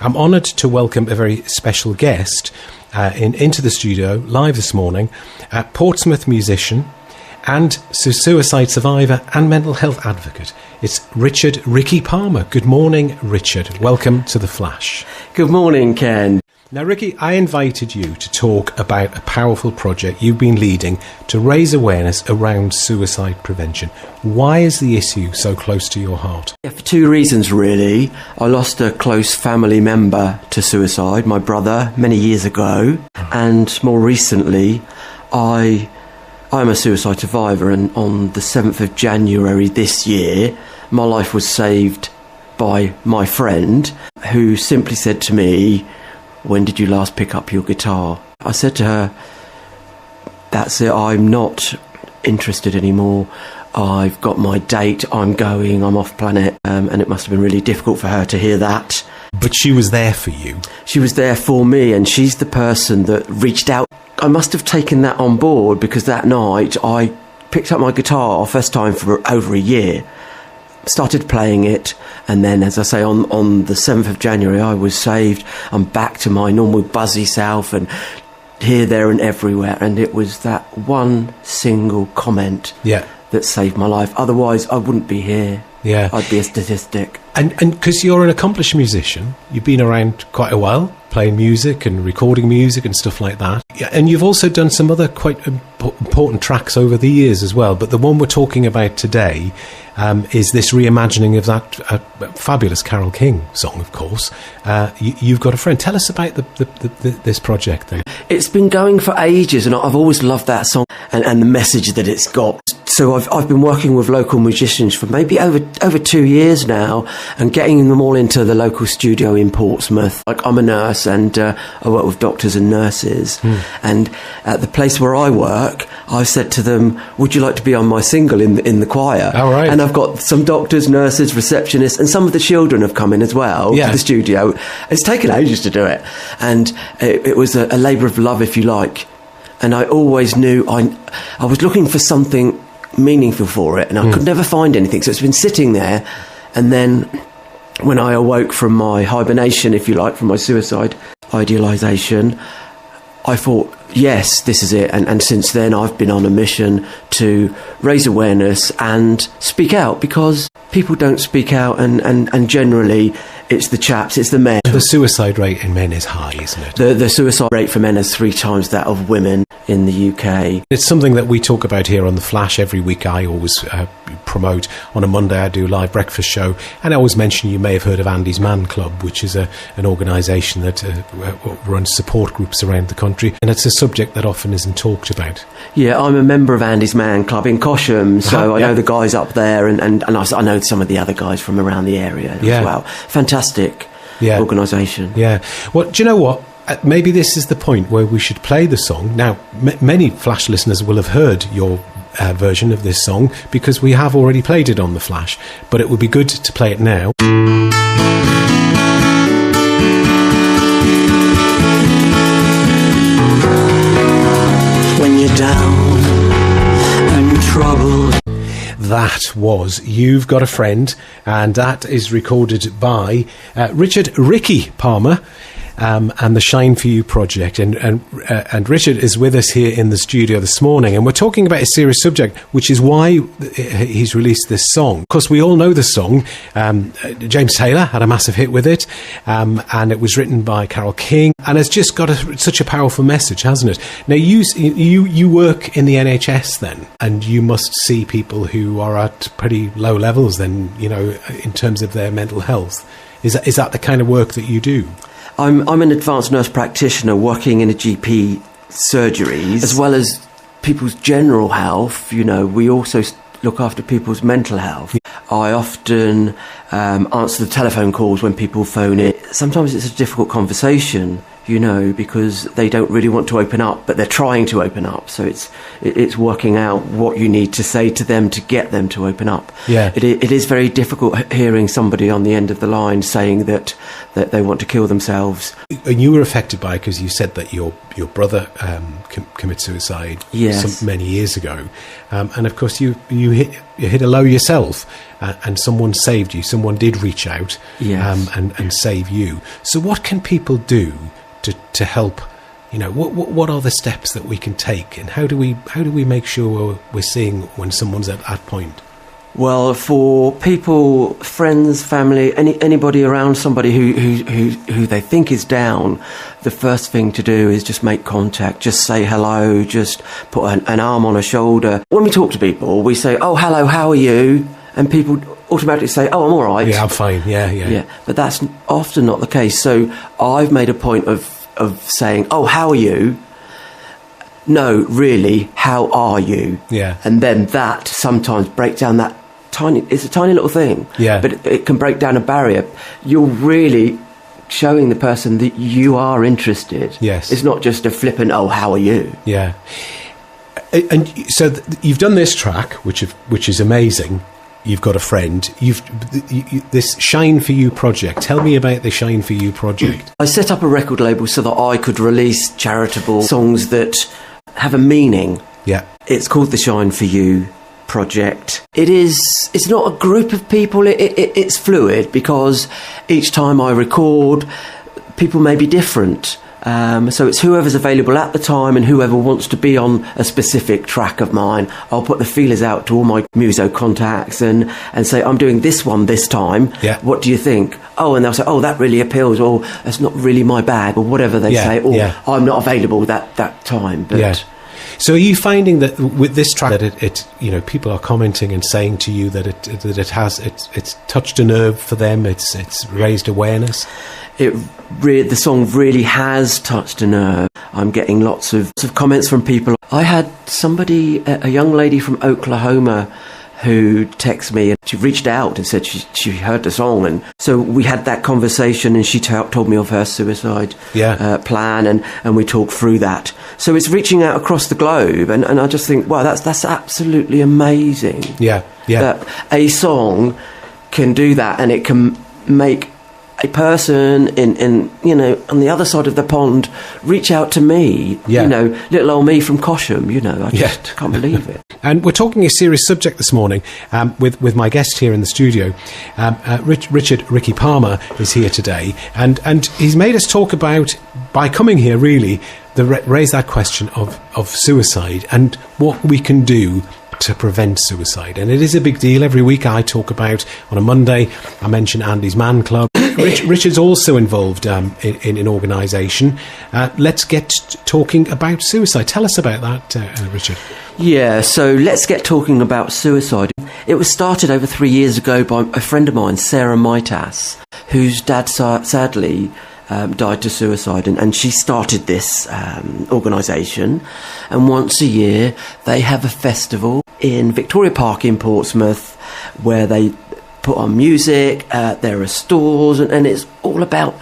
I'm honoured to welcome a very special guest into the studio live this morning, Portsmouth musician and suicide survivor and mental health advocate. It's Richard "Ricky" Palmer. Good morning, Richard. Welcome to The Flash. Good morning, Ken. Now, Ricky, I invited you to talk about a powerful project you've been leading to raise awareness around suicide prevention. Why is the issue so close to your heart? Yeah, for two reasons, really. I lost a close family member to suicide, my brother, many years ago. And more recently, I'm a suicide survivor, and on the 7th of January this year, my life was saved by my friend, who simply said to me, "When did you last pick up your guitar?" I said to her, "That's it, I'm not interested anymore. I've got my date, I'm off planet." And it must have been really difficult for her to hear that. But she was there for you. She was there for me, and she's the person that reached out. I must have taken that on board, because that night I picked up my guitar, first time for over a year, started playing it, and then, as I say, on the 7th of January I was saved. I'm back to my normal buzzy self, and here, there and everywhere, and it was that one single comment that saved my life. Otherwise I wouldn't be here. I'd be a statistic. And because you're an accomplished musician, you've been around quite a while, playing music and recording music and stuff like that. And you've also done some other quite important tracks over the years as well. But the one we're talking about today is this reimagining of that fabulous Carole King song, of course. You've Got a Friend. Tell us about this project then. It's been going for ages, and I've always loved that song and the message that it's got. So I've been working with local musicians for maybe over 2 years now, and getting them all into the local studio in Portsmouth. Like, I'm a nurse, and I work with doctors and nurses. And at the place where I work, I've said to them, "Would you like to be on my single in the choir?" All right. And I've got some doctors, nurses, receptionists, and some of the children have come in as well to the studio. It's taken ages to do it, and it was a labour of love, if you like. And I always knew I was looking for something meaningful for it, and I could never find anything. So it's been sitting there, and then when I awoke from my hibernation, if you like, from my suicide idealisation, I thought, yes, this is it. And since then I've been on a mission to raise awareness and speak out, because people don't speak out, and generally it's the chaps, it's the men. The suicide rate in men is high, isn't it? The suicide rate for men is 3 times that of women in the UK. It's something that we talk about here on The Flash every week. I always promote. On a Monday I do a live breakfast show, and I always mention, you may have heard of Andy's Man Club, which is an organisation that runs support groups around the country, and it's a subject that often isn't talked about. Yeah, I'm a member of Andy's Man Club in Cosham, so I know the guys up there, and I know some of the other guys from around the area as well. Fantastic organisation. Yeah. Well, do you know what? Maybe this is the point where we should play the song. Now, many Flash listeners will have heard your version of this song, because we have already played it on The Flash, but it would be good to play it now. When you're down and troubled. That was You've Got a Friend, and that is recorded by Richard "Ricky" Palmer, and the Shine For You project. And Richard is with us here in the studio this morning, and we're talking about a serious subject, which is why he's released this song. Of course, we all know the song. James Taylor had a massive hit with it, and it was written by Carole King, and it's just got such a powerful message, hasn't it? Now, you work in the NHS then, and you must see people who are at pretty low levels then, you know, in terms of their mental health. Is that the kind of work that you do? I'm an advanced nurse practitioner working in a GP surgeries, as well as people's general health. You know, we also look after people's mental health. I often answer the telephone calls when people phone in. Sometimes it's a difficult conversation, you know, because they don't really want to open up, but they're trying to open up. So it's working out what you need to say to them to get them to open up. Yeah. It is very difficult hearing somebody on the end of the line saying that they want to kill themselves. And you were affected by it because you said that your brother committed suicide yes. many years ago. And of course you hit a low yourself, and someone saved you. Someone did reach out, yes. and save you. So what can people do to help? You know, what are the steps that we can take, and how do we make sure we're seeing when someone's at that point? Well, for people, friends, family, anybody around somebody who they think is down, the first thing to do is just make contact, just say hello, just put an arm on a shoulder. When we talk to people, we say, "Oh, hello, how are you?" And people automatically say, "Oh, I'm all right." Yeah, I'm fine. Yeah. But that's often not the case. So I've made a point of saying, "Oh, how are you?" No, really, how are you? Yeah. And then that sometimes breaks down that it's a tiny little thing. Yeah. But it can break down a barrier. You're really showing the person that you are interested. Yes. It's not just a flippant, "Oh, how are you?" Yeah. And so you've done this track, which is amazing. You've got a friend. This Shine For You project. Tell me about the Shine For You project. I set up a record label so that I could release charitable songs that have a meaning. Yeah. It's called the Shine For You project. It's not a group of people. It's fluid because each time I record, people may be different. So it's whoever's available at the time and whoever wants to be on a specific track of mine. I'll put the feelers out to all my muso contacts and say, "I'm doing this one this time. Yeah. What do you think?" Oh, and they'll say, "Oh, that really appeals," or "That's not really my bag," or whatever they say, or "I'm not available that time." But yeah. So are you finding that with this track that it you know, people are commenting and saying to you that it's touched a nerve for them, it's raised awareness? The song really has touched a nerve. I'm getting lots of comments from people. I had somebody, a young lady from Oklahoma, who texted me, and she reached out and said she heard the song, and so we had that conversation, and she told me of her suicide plan, and we talked through that. So it's reaching out across the globe, and I just think, wow, that's absolutely amazing. Yeah. That a song can do that, and it can make a person in you know, on the other side of the pond reach out to me. Yeah. You know, little old me from Cosham. You know, I just can't believe it. And we're talking a serious subject this morning with my guest here in the studio. Richard Ricky Palmer is here today, and he's made us talk about, by coming here really, raise that question of suicide and what we can do to prevent suicide. And it is a big deal. Every week I talk about, on a Monday, I mention Andy's Man Club. Richard's also involved in an organisation. Let's get talking about suicide. Tell us about that, Richard. Yeah, so let's get talking about suicide. It was started over 3 years ago by a friend of mine, Sarah Maitas, whose dad sadly died to suicide, and she started this organisation, and once a year they have a festival in Victoria Park in Portsmouth where they put on music, there are stalls, and it's all about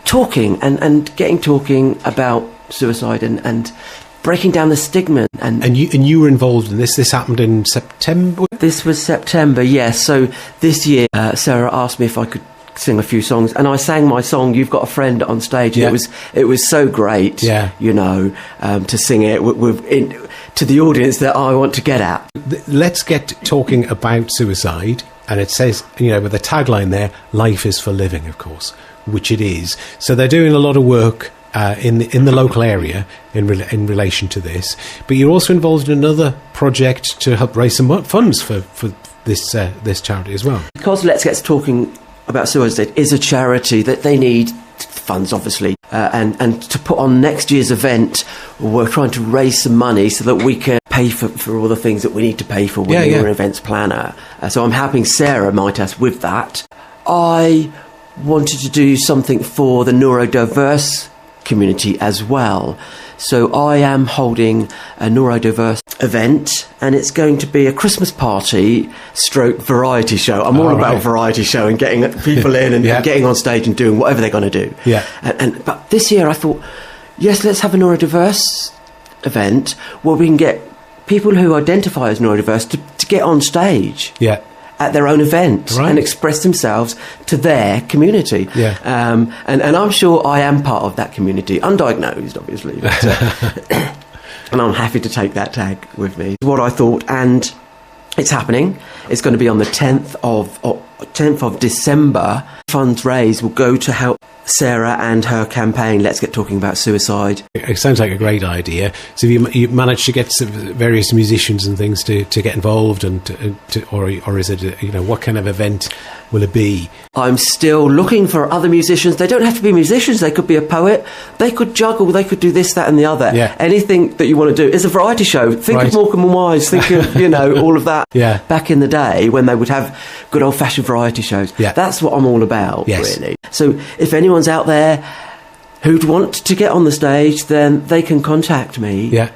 talking and talking about suicide and breaking down the stigma. And you were involved in this. This happened in September? This was September, yes. So this year Sarah asked me if I could sing a few songs, and I sang my song "You've Got a Friend" on stage. Yeah. It was so great, you know, to sing it to the audience that I want to get at. Let's get talking about suicide, and it says, you know, with the tagline there, "Life is for living," of course, which it is. So they're doing a lot of work in the local area in relation to this, but you're also involved in another project to help raise some funds for this charity as well. Because Let's Get Talking About Suicide is a charity that they need funds, obviously, and to put on next year's event, we're trying to raise some money so that we can pay for all the things that we need to pay for when you're an events planner. So I'm helping Sarah Maitas with that. I wanted to do something for the neurodiverse community as well. So I am holding a neurodiverse event, and it's going to be a Christmas party stroke variety show. I'm all about variety show and getting people in and getting on stage and doing whatever they're going to do. Yeah. But this year I thought, yes, let's have a neurodiverse event where we can get people who identify as neurodiverse to get on stage. Yeah. At their own event and express themselves to their community. Yeah. And I'm sure I am part of that community, undiagnosed, obviously. But, and I'm happy to take that tag with me. What I thought, and It's happening. It's going to be on the 10th of December. Funds raised will go to help Sarah and her campaign, Let's Get Talking About Suicide. It sounds like a great idea. So you managed to get some various musicians and things to get involved, or is it, what kind of event will it be? I'm still looking for other musicians. They don't have to be musicians. They could be a poet. They could juggle. They could do this, that and the other. Yeah. Anything that you want to do. It's a variety show. Think of Morecambe and Wise. Think of, all of that. Yeah. Back in the day when they would have good old-fashioned variety shows. Yeah. That's what I'm all about, yes. really. So if anyone's out there who'd want to get on the stage, then they can contact me. Yeah.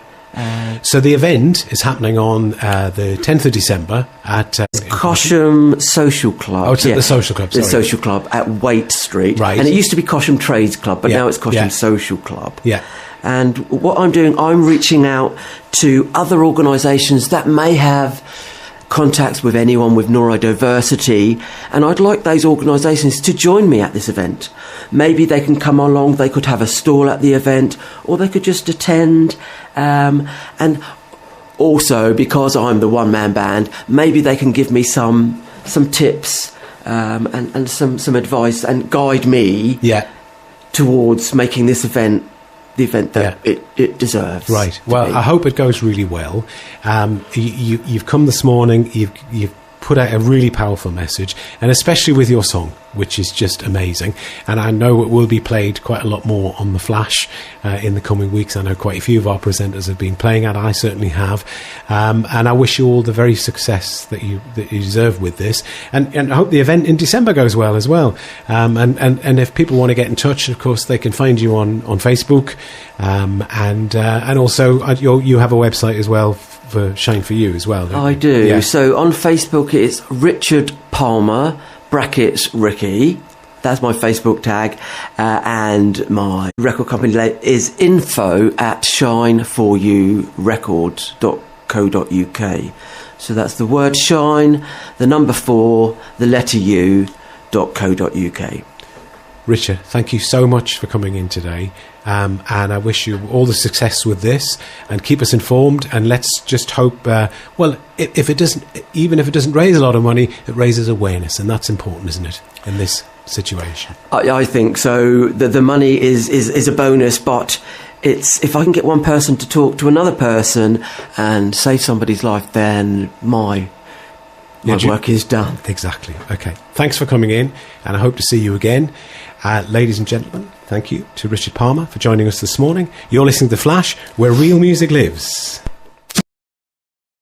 So the event is happening on the 10th of December at Cosham Social Club. Oh, it's at the Social Club, sorry. The Social Club at Waite Street. Right. And it used to be Cosham Trades Club, but now it's Cosham Social Club. Yeah. And what I'm doing, I'm reaching out to other organisations that may have contacts with anyone with neurodiversity, and I'd like those organisations to join me at this event. Maybe they can come along, they could have a stall at the event, or they could just attend, and also, because I'm the one-man band, maybe they can give me some tips and some advice and guide me towards making this event the event that it deserves. Right. Well, I hope it goes really well. You've come this morning, you've put out a really powerful message, and especially with your song, which is just amazing. And I know it will be played quite a lot more on The Flash in the coming weeks. I know quite a few of our presenters have been playing it. I certainly have. And I wish you all the very success that you deserve with this. And I hope the event in December goes well as well. And if people want to get in touch, of course, they can find you on Facebook. And also you have a website as well for Shine For You as well. I do. Yeah. So on Facebook it's Richard Palmer brackets Ricky. That's my Facebook tag, and my record company is info@shineforyourecords.co.uk. So that's the word shine, the number 4, the letter U.co.uk. Richard, thank you so much for coming in today, and I wish you all the success with this, and keep us informed, and let's just hope, if it doesn't raise a lot of money, it raises awareness, and that's important, isn't it, in this situation? I think so. The money is a bonus, but it's, if I can get one person to talk to another person and save somebody's life, then my work is done. Exactly. Okay. Thanks for coming in, and I hope to see you again. Ladies and gentlemen, thank you to Richard Palmer for joining us this morning. You're listening to The Flash, where real music lives.